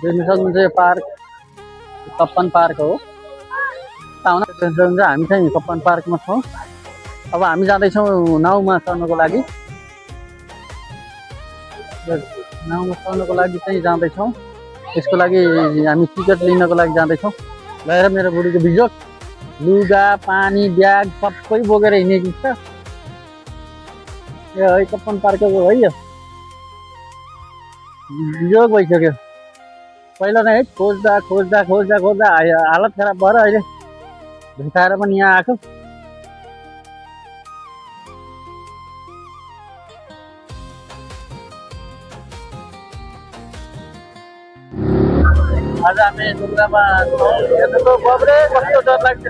देख्न सक्नुहुन्छ यो पार्क कप्पन पार्क हो। हामी चाहिँ कप्पन पार्कमा छौँ। अब हामी जाँदैछौँ नाउँमा चढ्नको लागि। नाउँमा चढ्नको लागि चाहिँ जाँदैछौँ। त्यसको लागि हामी टिकट लिनको लागि जाँदैछौँ। गएर मेरो बुढीको बिजोग लुगा पानी ब्याग सबै बोकेर हिँडेको छ। यो है कप्पन पार्कको है यो बिजोग भइसक्यो। पहिला नै है खोज्दा खोज्दा खोज्दा खोज्दा हालत खराब भएर अहिले भेटाएर पनि यहाँ आएको। आज हामी ढुङ्गामा हेर्नुको बब्रे कस्तो डर लाग्छ।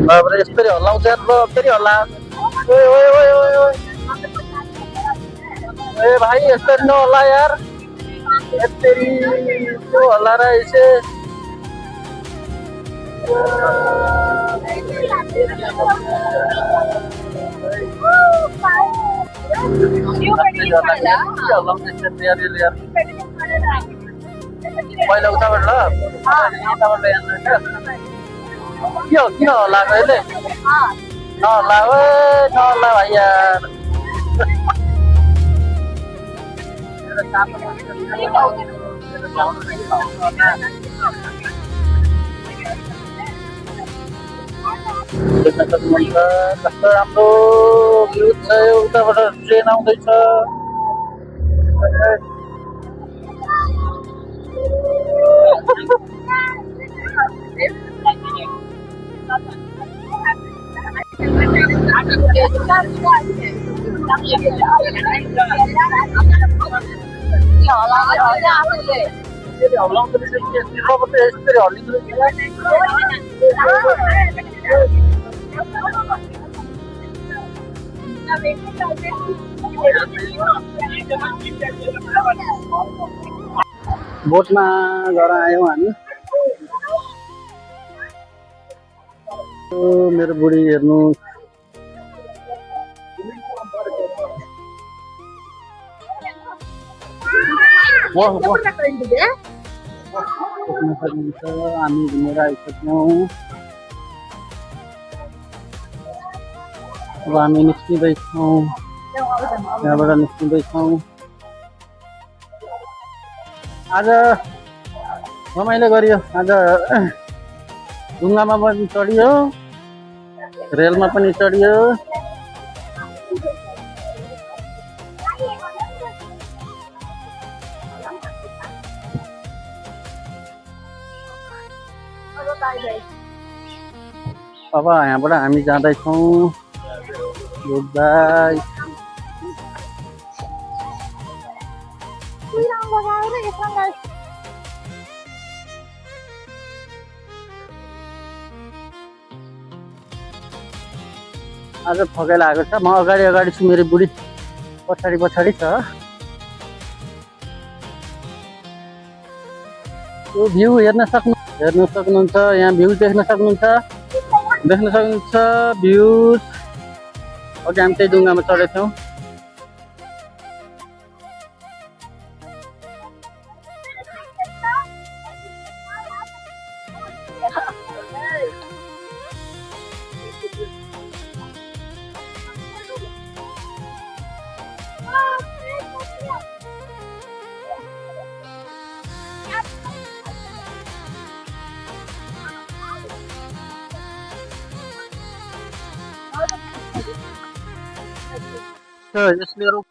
बाबरे यसरी हल्लाउँछ फेरि हल्ला। ए भाइ यसरी नहल्ला यार। यसरी त्यो हल्ला रहेछ। पहिला उताबाट ल के हो किन हल्ला अहिले नहल्ला नहल्ला भाइ यार। देख्न सक्नुहुन्छ कस्तो राम्रो भ्यू छ। उताबाट ट्रेन आउँदैछ। बोटमा गएर आयौँ हामी। मेरो बुढी हेर्नु हामी घुमेर आइसक्यौँ। अब हामी निस्किँदैछौँ। यहाँबाट निस्किँदैछौँ। आज रमाइलो गरियो। आज ढुङ्गामा पनि चढियो रेलमा पनि चढियो। अब यहाँबाट हामी जाँदैछौँ गुडबाई। आज थकाइ लागेको छ। म अगाडि अगाडि छु, मेरो बुढी पछाडि पछाडि छ। यो भ्यू हेर्न सक्नुहुन्छ। यहाँ भ्यू देख्न सक्नुहुन्छ भ्यू। अघि हामी त्यही ढुङ्गामा चढेको थियौँ। यसले